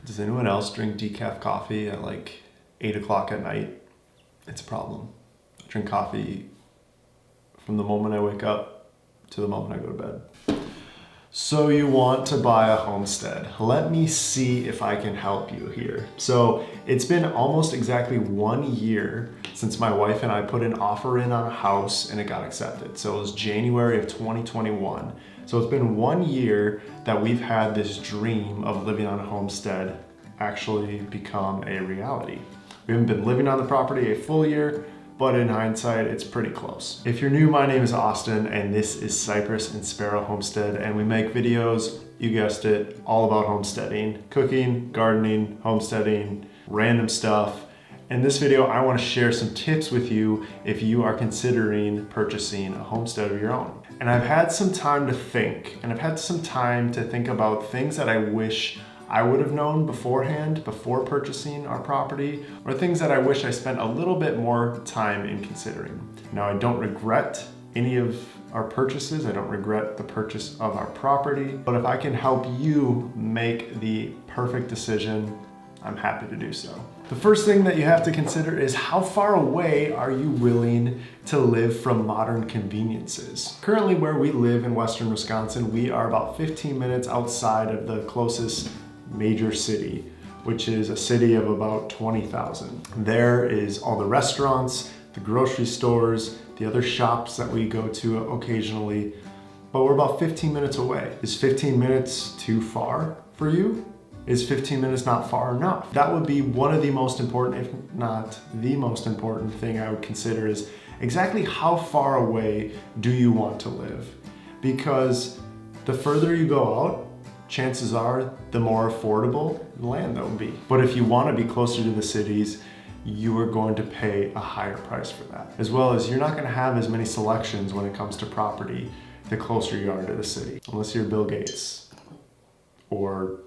Does anyone else drink decaf coffee at like 8 o'clock at night? It's a problem. I drink coffee from the moment I wake up to the moment I go to bed. So you want to buy a homestead. Let me see if I can help you here. So it's been almost exactly 1 year since my wife and I put an offer in on a house and it got accepted. So it was January of 2021. So it's been 1 year that we've had this dream of living on a homestead actually become a reality. We haven't been living on the property a full year, but in hindsight, it's pretty close. If you're new, my name is Austin, and this is Cypress and Sparrow Homestead, and we make videos, you guessed it, all about homesteading, cooking, gardening, homesteading, random stuff. In this video, I want to share some tips with you if you are considering purchasing a homestead of your own. And I've had some time to think, and I've had some time to think about things that I wish I would have known beforehand, before purchasing our property, or things that I wish I spent a little bit more time in considering. Now, I don't regret any of our purchases. I don't regret the purchase of our property, but if I can help you make the perfect decision, I'm happy to do so. The first thing that you have to consider is how far away are you willing to live from modern conveniences? Currently, where we live in Western Wisconsin, we are about 15 minutes outside of the closest major city, which is a city of about 20,000. There is all the restaurants, the grocery stores, the other shops that we go to occasionally, but we're about 15 minutes away. Is 15 minutes too far for you? Is 15 minutes not far enough? That would be one of the most important, if not the most important thing I would consider is exactly how far away do you want to live? Because the further you go out, chances are the more affordable land that will be. But if you want to be closer to the cities, you are going to pay a higher price for that. As well as you're not going to have as many selections when it comes to property the closer you are to the city. Unless you're Bill Gates or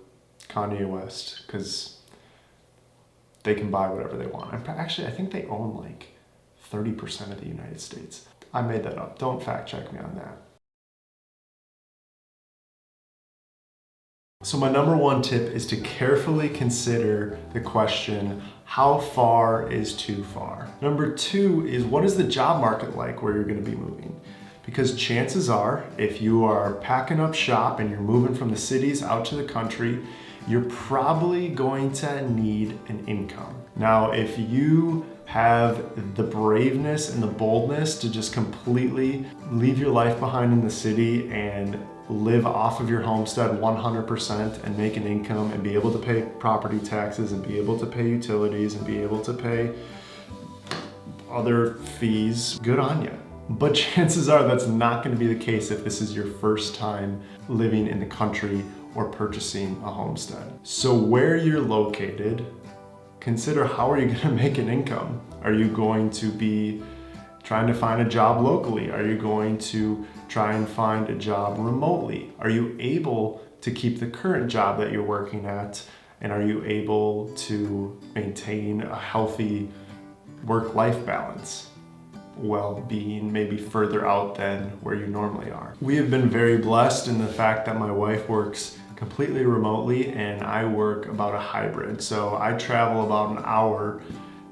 Kanye West, because they can buy whatever they want. Actually, I think they own like 30% of the United States. I made that up. Don't fact check me on that. So my number one tip is to carefully consider the question, how far is too far? Number two is, what is the job market like where you're going to be moving? Because chances are, if you are packing up shop and you're moving from the cities out to the country, you're probably going to need an income. Now, if you have the braveness and the boldness to just completely leave your life behind in the city and live off of your homestead 100% and make an income and be able to pay property taxes and be able to pay utilities and be able to pay other fees, good on you. But chances are that's not going to be the case if this is your first time living in the country or purchasing a homestead. So where you're located, consider how are you going to make an income? Are you going to be trying to find a job locally? Are you going to try and find a job remotely? Are you able to keep the current job that you're working at? And are you able to maintain a healthy work-life balance while being maybe further out than where you normally are? We have been very blessed in the fact that my wife works completely remotely and I work about a hybrid. So I travel about an hour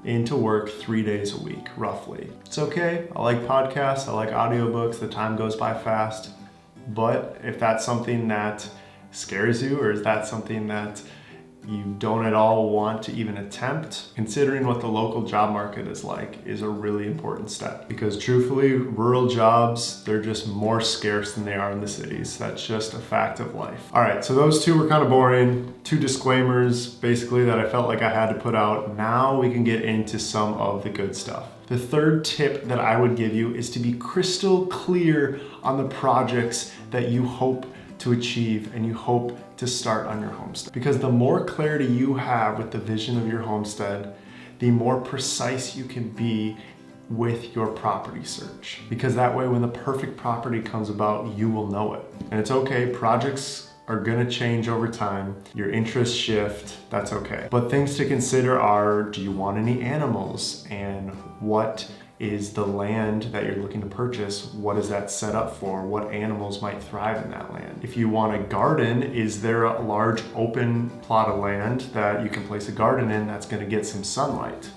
into work 3 days a week, roughly. It's okay. I like podcasts, I like audiobooks, the time goes by fast. But if that's something that scares you, or is that something that you don't at all want to even attempt, considering what the local job market is like is a really important step. Because truthfully, rural jobs, they're just more scarce than they are in the cities. That's just a fact of life. All right, so those two were kind of boring. Two disclaimers, basically, that I felt like I had to put out. Now we can get into some of the good stuff. The third tip that I would give you is to be crystal clear on the projects that you hope to achieve and you hope to start on your homestead. Because the more clarity you have with the vision of your homestead, the more precise you can be with your property search. Because that way, when the perfect property comes about, you will know it. And it's okay, projects are gonna change over time. Your interests shift, that's okay. But things to consider are, do you want any animals? And what is the land that you're looking to purchase, what is that set up for? What animals might thrive in that land? If you want a garden, is there a large open plot of land that you can place a garden in that's gonna get some sunlight?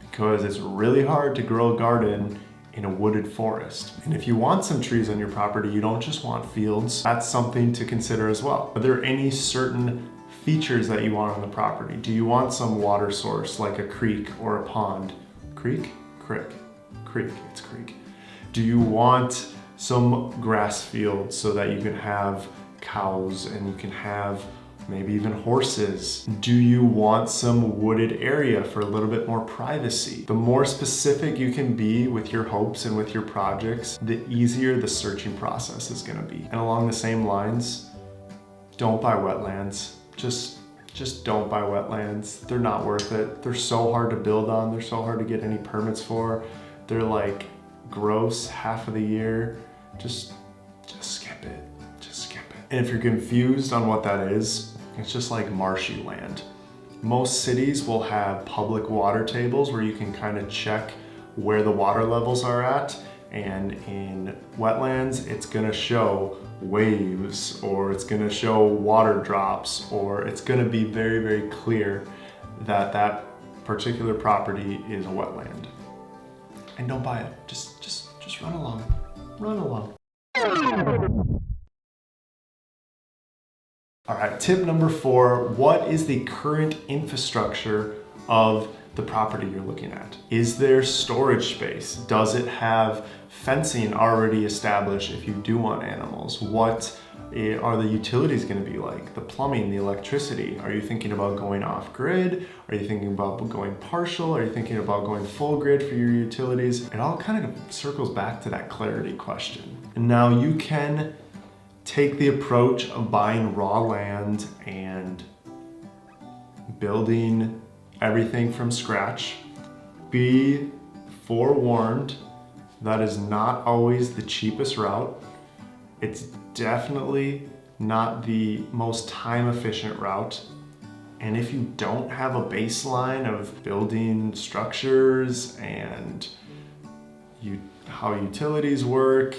Because it's really hard to grow a garden in a wooded forest. And if you want some trees on your property, you don't just want fields, that's something to consider as well. Are there any certain features that you want on the property? Do you want some water source like a creek or a pond? Creek? Creek, it's creek. Do you want some grass fields so that you can have cows and you can have maybe even horses? Do you want some wooded area for a little bit more privacy? The more specific you can be with your hopes and with your projects, the easier the searching process is gonna be. And along the same lines, don't buy wetlands. Just don't buy wetlands. They're not worth it. They're so hard to build on. They're so hard to get any permits for. They're like gross half of the year. Just skip it. Just skip it. And if you're confused on what that is, it's just like marshy land. Most cities will have public water tables where you can kind of check where the water levels are at. And in wetlands, it's gonna show waves, or it's gonna show water drops, or it's gonna be very, very clear that that particular property is a wetland. And don't buy it. Just run along. Run along. All right, tip number 4, what is the current infrastructure of the property you're looking at? Is there storage space? Does it have fencing already established if you do want animals? What are the utilities going to be like? The plumbing, the electricity? Are you thinking about going off grid? Are you thinking about going partial? Are you thinking about going full grid for your utilities? It all kind of circles back to that clarity question. And now you can take the approach of buying raw land and building everything from scratch. Be forewarned, that is not always the cheapest route. It's definitely not the most time efficient route. And if you don't have a baseline of building structures and how utilities work,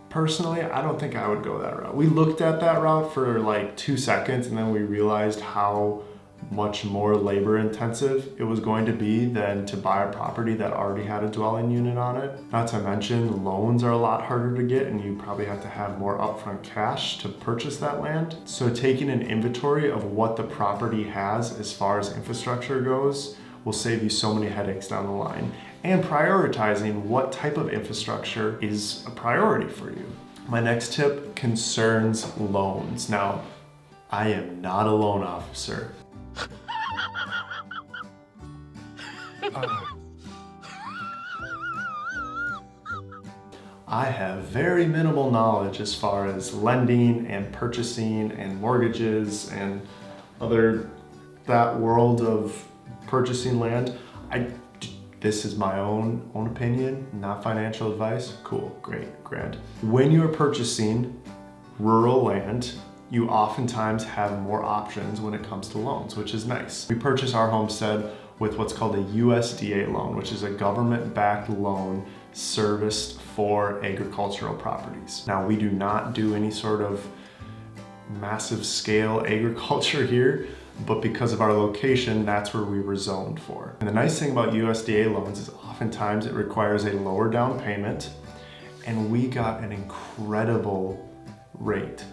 personally, I don't think I would go that route. We looked at that route for like 2 seconds and then we realized how much more labor intensive it was going to be than to buy a property that already had a dwelling unit on it. Not to mention loans are a lot harder to get and you probably have to have more upfront cash to purchase that land. So taking an inventory of what the property has as far as infrastructure goes will save you so many headaches down the line. And prioritizing what type of infrastructure is a priority for you. My next tip concerns loans. Now, I am not a loan officer. I have very minimal knowledge as far as lending and purchasing and mortgages and that world of purchasing land. This is my own opinion, not financial advice. Cool, great, grand. When you are purchasing rural land, you oftentimes have more options when it comes to loans, which is nice. We purchase our homestead with what's called a USDA loan, which is a government-backed loan serviced for agricultural properties. Now, we do not do any sort of massive scale agriculture here, but because of our location, that's where we were zoned for. And the nice thing about USDA loans is oftentimes it requires a lower down payment, and we got an incredible rate.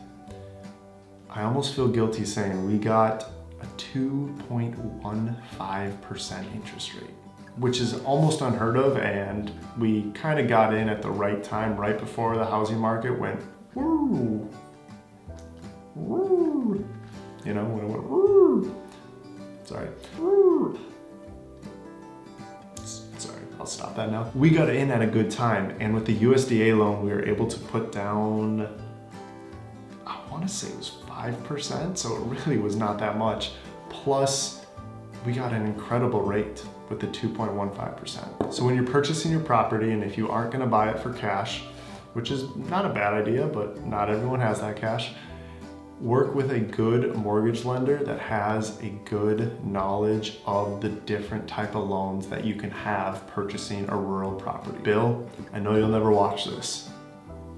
I almost feel guilty saying we got a 2.15% interest rate, which is almost unheard of, and we kind of got in at the right time, right before the housing market went woo, woo. You know, when it went woo. Sorry. Woo. Sorry, I'll stop that now. We got in at a good time, and with the USDA loan, we were able to put down, I want to say it was 5%, so it really was not that much. Plus, we got an incredible rate with the 2.15%. So when you're purchasing your property, and if you aren't going to buy it for cash, which is not a bad idea, but not everyone has that cash, Work with a good mortgage lender that has a good knowledge of the different type of loans that you can have purchasing a rural property. Bill, I know you'll never watch this,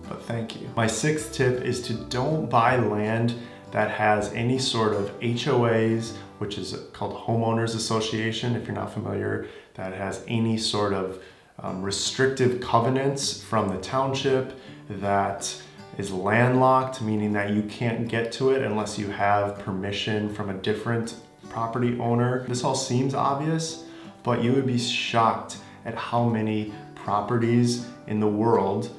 but thank you. My sixth tip is to don't buy land that has any sort of HOAs, which is called homeowners association, if you're not familiar, that has any sort of restrictive covenants from the township, that is landlocked, meaning that you can't get to it unless you have permission from a different property owner. This all seems obvious, but you would be shocked at how many properties in the world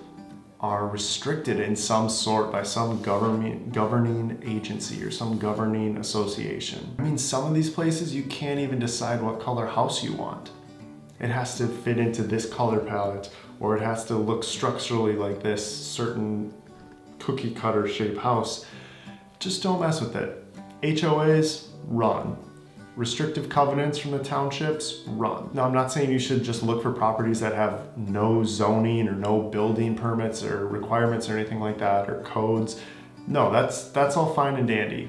are restricted in some sort by some governing agency or some governing association. I mean, some of these places you can't even decide what color house you want. It has to fit into this color palette, or it has to look structurally like this certain cookie cutter shape house. Just don't mess with it. HOAs, run. Restrictive covenants from the townships, run. Now, I'm not saying you should just look for properties that have no zoning or no building permits or requirements or anything like that, or codes. No, that's all fine and dandy.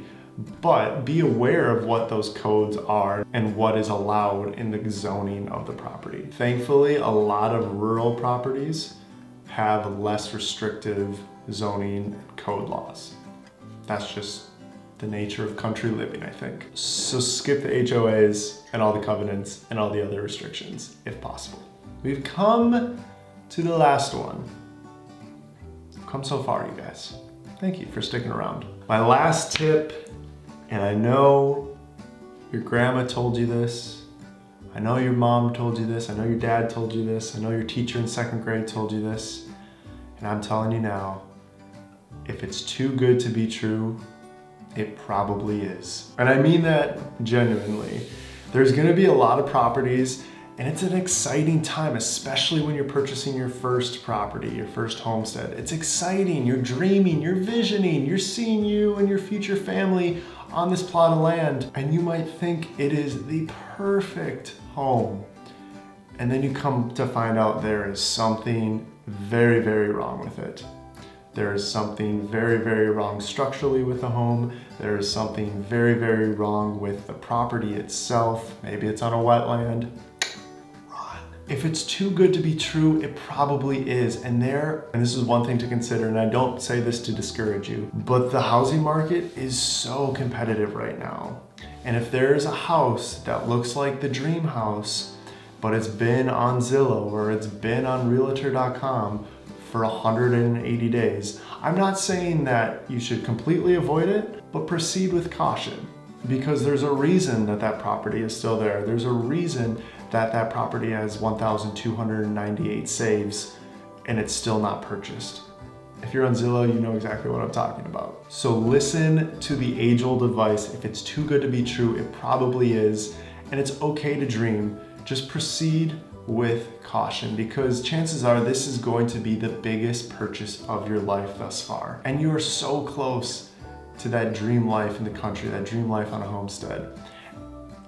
But be aware of what those codes are and what is allowed in the zoning of the property. Thankfully, a lot of rural properties have less restrictive zoning code laws. That's just the nature of country living, I think. So skip the HOAs and all the covenants and all the other restrictions, if possible. We've come to the last one. We've come so far, you guys. Thank you for sticking around. My last tip, and I know your grandma told you this, I know your mom told you this, I know your dad told you this, I know your teacher in second grade told you this, and I'm telling you now, if it's too good to be true, it probably is. And I mean that genuinely. There's gonna be a lot of properties, and it's an exciting time, especially when you're purchasing your first property, your first homestead. It's exciting, you're dreaming, you're visioning, you're seeing you and your future family on this plot of land, and you might think it is the perfect home. And then you come to find out there is something very, very wrong with it. There is something very, very wrong structurally with the home. There is something very, very wrong with the property itself. Maybe it's on a wetland. Run. If it's too good to be true, it probably is. And this is one thing to consider, and I don't say this to discourage you, but the housing market is so competitive right now. And if there's a house that looks like the dream house, but it's been on Zillow or it's been on Realtor.com for 180 days. I'm not saying that you should completely avoid it, but proceed with caution, because there's a reason that that property is still there. There's a reason that that property has 1,298 saves and it's still not purchased. If you're on Zillow, you know exactly what I'm talking about. So listen to the age-old advice. If it's too good to be true, it probably is, and it's okay to dream. Just proceed with caution, because chances are this is going to be the biggest purchase of your life thus far. And you are so close to that dream life in the country, that dream life on a homestead.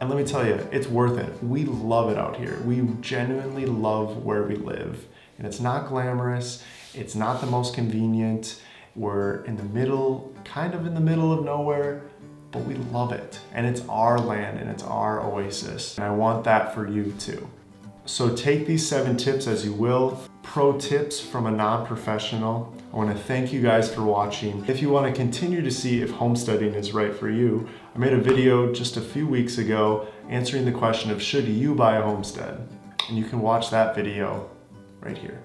And let me tell you, it's worth it. We love it out here. We genuinely love where we live. And it's not glamorous. It's not the most convenient. We're in the middle, kind of in the middle of nowhere, but we love it. And it's our land and it's our oasis. And I want that for you too. So take these 7 tips as you will. Pro tips from a non-professional. I want to thank you guys for watching. If you want to continue to see if homesteading is right for you, I made a video just a few weeks ago answering the question of should you buy a homestead? And you can watch that video right here.